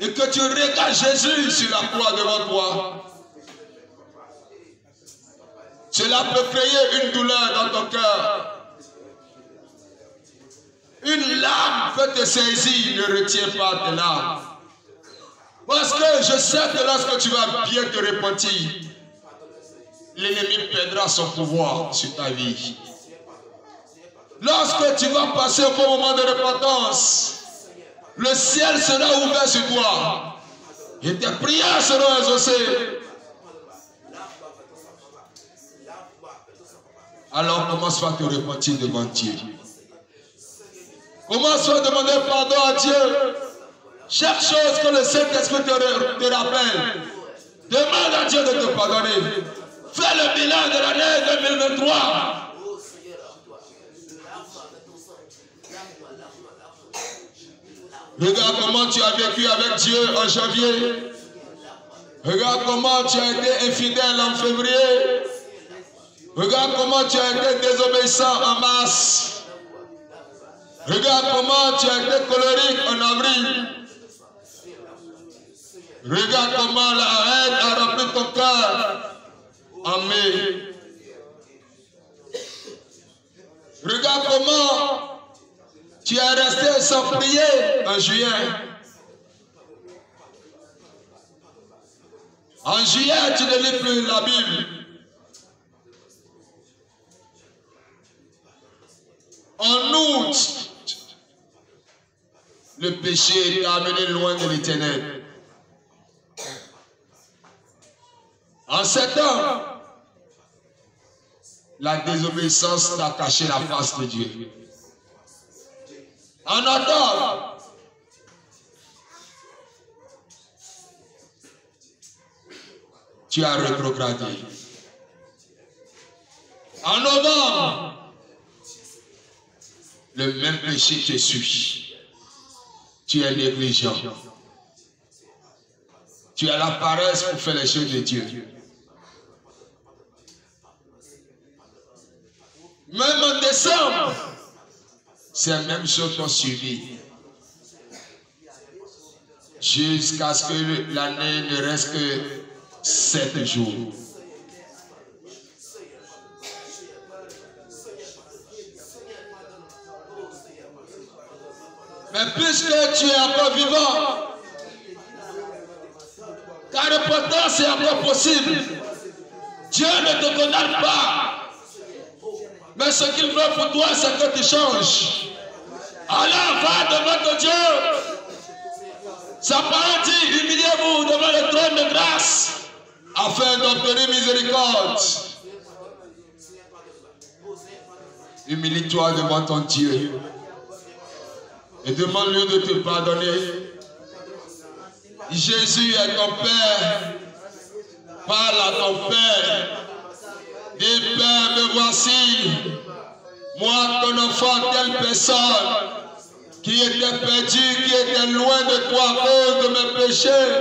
[SPEAKER 1] et que tu regardes Jésus sur la croix devant toi, cela peut créer une douleur dans ton cœur. Une larme peut te saisir, ne retiens pas tes larmes. Parce que je sais que lorsque tu vas bien te repentir, l'ennemi perdra son pouvoir sur ta vie. Lorsque tu vas passer au bon moment de repentance, le ciel sera ouvert sur toi et tes prières seront exaucées. Alors commence par te repentir devant Dieu. Commence par demander pardon à Dieu. Chaque chose que le Saint-Esprit te rappelle, demande à Dieu de te pardonner. Fais le bilan de l'année 2023. Regarde comment tu as vécu avec Dieu en janvier. Regarde comment tu as été infidèle en février. Regarde comment tu as été désobéissant en mars. Regarde comment tu as été colérique en avril. Regarde comment la haine a rempli ton cœur en mai. Regarde comment tu es resté sans prier en juillet. En juillet, tu ne lis plus la Bible. En août, le péché t'a amené loin de l'Éternel. En septembre, la désobéissance t'a caché la face de Dieu. En octobre, tu as rétrogradé. En novembre, le même péché te suit. Tu es négligent. Tu as la paresse pour faire les choses de Dieu. Même en décembre, c'est la même chose qu'on subit. Jusqu'à ce que l'année ne reste que 7 jours. Mais puisque tu es encore vivant, ta repentance est encore possible. Dieu ne te condamne pas. Mais ce qu'il veut pour toi, c'est que tu changes. Alors va devant ton Dieu. Sa parole dit, humiliez-vous devant le trône de grâce, afin d'obtenir miséricorde. Humilie-toi devant ton Dieu. Et demande-lui de te pardonner. Jésus est ton Père. Parle à ton Père. Dis, Père, me voici. Moi, ton enfant, telle personne qui était perdu, qui était loin de toi à cause de mes péchés,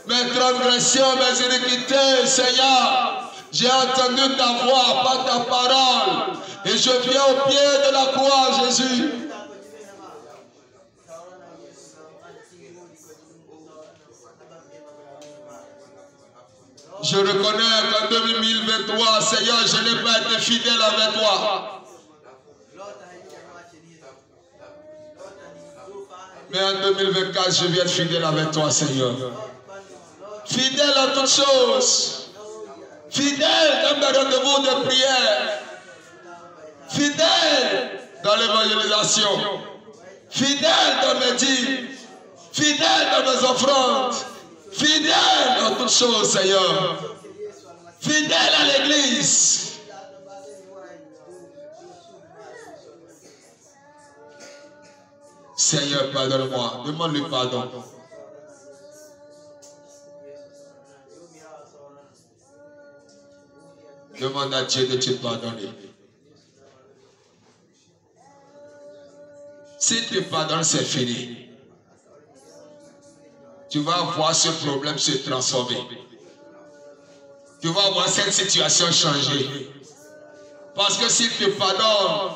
[SPEAKER 1] mes transgressions, mes iniquités, Seigneur. J'ai entendu ta voix par ta parole. Et je viens au pied de la croix, Jésus. Je reconnais qu'en 2023, Seigneur, je n'ai pas été fidèle avec toi. Mais en 2024, je viens être fidèle avec toi, Seigneur. Fidèle en toutes choses. Fidèle dans mes rendez-vous de prière. Fidèle dans l'évangélisation. Fidèle dans mes dîmes. Fidèle dans mes offrandes. Fidèle dans toutes choses, Seigneur. Fidèle à l'église. Seigneur, pardonne-moi. Demande-lui pardon. Demande à Dieu de te pardonner. Si tu pardonnes, c'est fini. Tu vas voir ce problème se transformer. Tu vas voir cette situation changer. Parce que si tu pardonnes,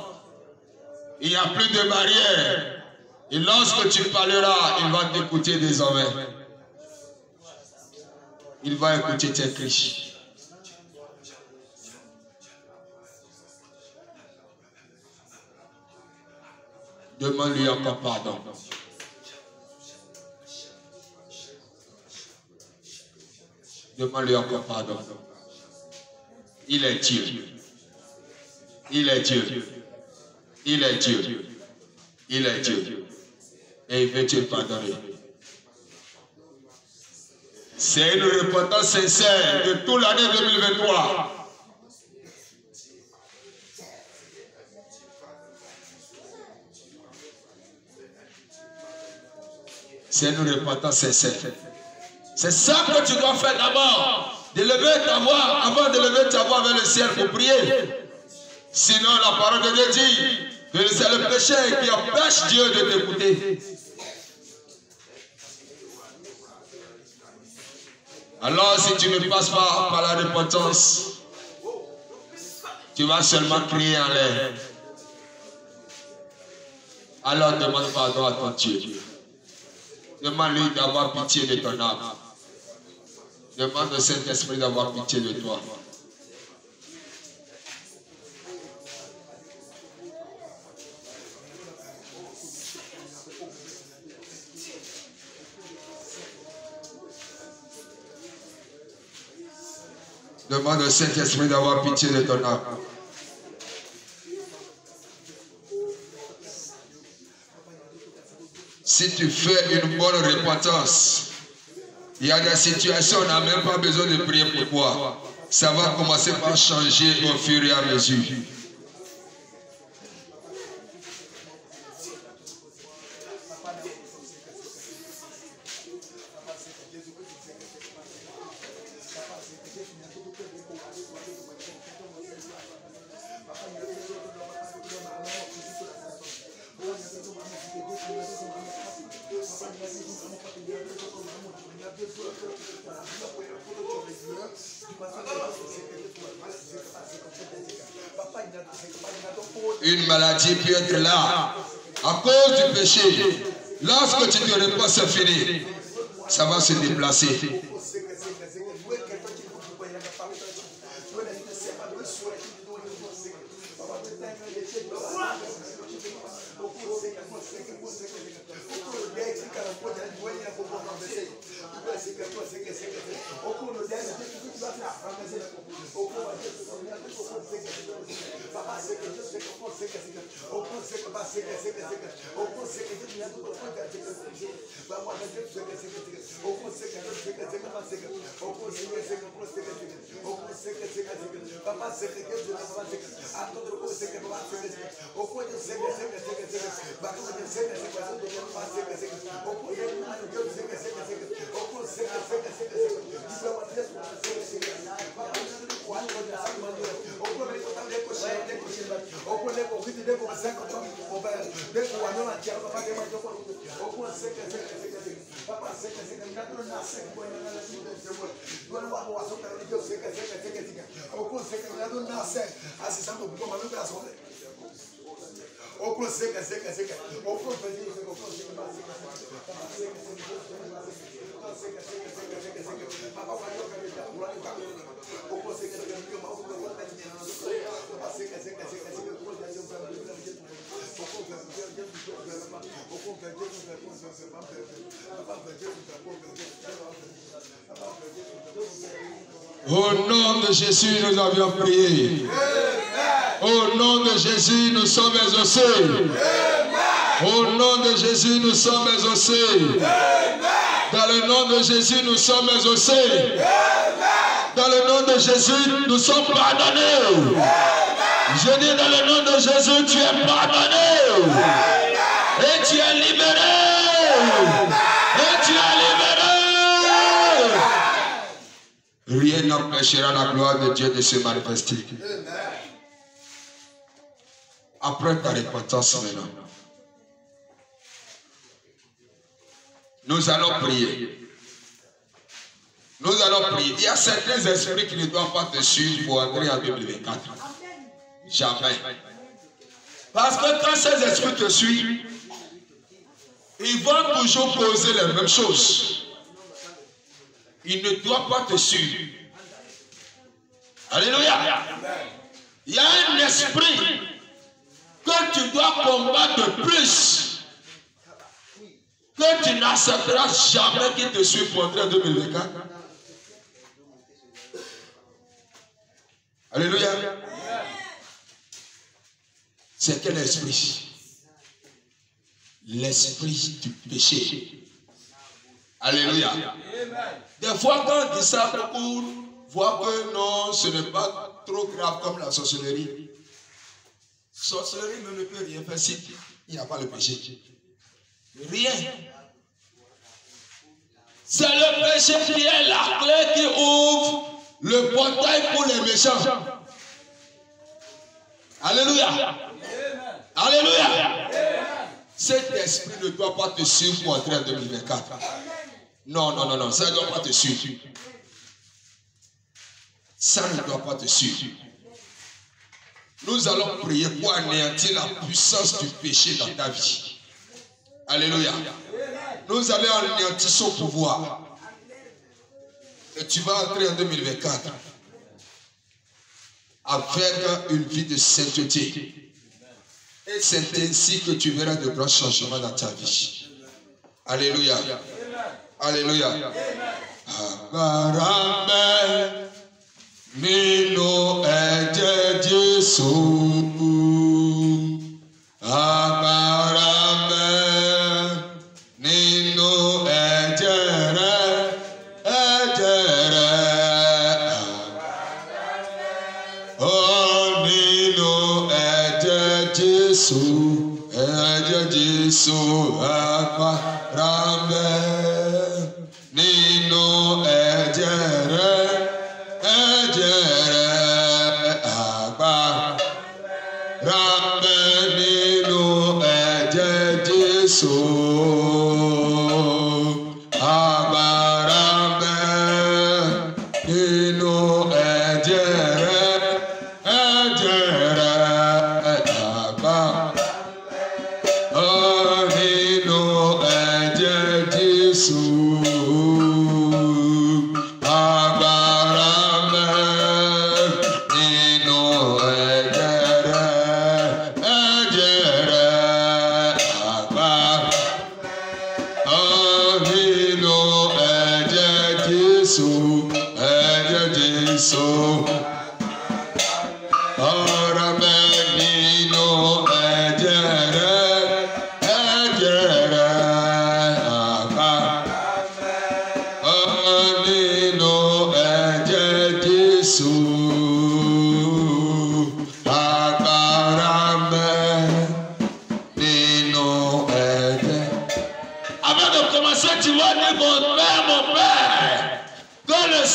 [SPEAKER 1] il n'y a plus de barrière. Et lorsque tu parleras, il va t'écouter désormais. Il va écouter tes cris. Demande-lui encore pardon. Demande-lui encore pardon. Il est Dieu. Il est Dieu. Il est Dieu. Il est Dieu. Et il veut te pardonner. C'est une repentance sincère de toute l'année 2023. C'est une repentance sincère. C'est ça que tu dois faire d'abord. De lever ta voix, avant de lever ta voix vers le ciel pour prier. Sinon, la parole de Dieu dit que c'est le péché qui empêche Dieu de t'écouter. Alors, si tu ne passes pas par la repentance, tu vas seulement crier en l'air. Alors, demande pardon à ton Dieu. Demande-lui d'avoir pitié de ton âme. Demande au Saint-Esprit d'avoir pitié de toi. Demande au Saint-Esprit d'avoir pitié de ton âme. Si tu fais une bonne repentance, il y a des situations où on n'a même pas besoin de prier pour toi. Ça va commencer par changer au fur et à mesure. Une maladie peut être là à cause du péché. Lorsque tu te réponds, c'est fini. Ça va se déplacer. Au nom de Jésus, nous avions prié. Au nom de Jésus, nous sommes exaucés. Au nom de Jésus, nous sommes exaucés. Dans le nom de Jésus, nous sommes exaucés. Dans le nom de Jésus, nous sommes pardonnés. Je dis dans le nom de Jésus, tu es pardonné. Et tu es libéré. Et tu es libéré. Rien n'empêchera la gloire de Dieu de se manifester. Après ta repentance maintenant, nous allons prier. Nous allons prier. Il y a certains esprits qui ne doivent pas te suivre pour entrer en 2024. Jamais. Parce que quand ces esprits te suivent, ils vont toujours poser les mêmes choses. Ils ne doivent pas te suivre. Alléluia. Il y a un esprit que tu dois combattre de plus, que tu n'accepteras jamais qu'il te suive pour entrer en 2024. Alléluia. C'est quel esprit? L'esprit du péché. Alléluia. Des fois, quand on dit ça, beaucoup voient que non, ce n'est pas trop grave comme la sorcellerie. Sorcellerie ne peut rien faire si il n'y a pas le péché. Rien. C'est le péché qui est la clé qui ouvre le portail pour les méchants. Alléluia. Alléluia. Cet esprit ne doit pas te suivre pour entrer en 2024. Non, non, non, non, ça ne doit pas te suivre. Ça ne doit pas te suivre. Nous allons prier pour anéantir la puissance du péché dans ta vie. Alléluia. Nous allons anéantir son pouvoir. Et tu vas entrer en 2024 avec une vie de sainteté. Et c'est ainsi que tu verras de grands changements dans ta vie. Alléluia. Alléluia. Abarame nino eje Jesu. Abarame nino ejere ejere. Oh nino eje Jesu eje Jesu abarame. Nino ejere ejere agba rambe nino eje Jesu agba rambe nino ejere ejere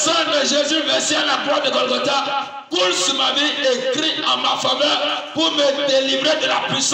[SPEAKER 1] sang de Jésus versé à la croix de Golgotha coule sur ma vie, écrit en ma faveur pour me délivrer de la puissance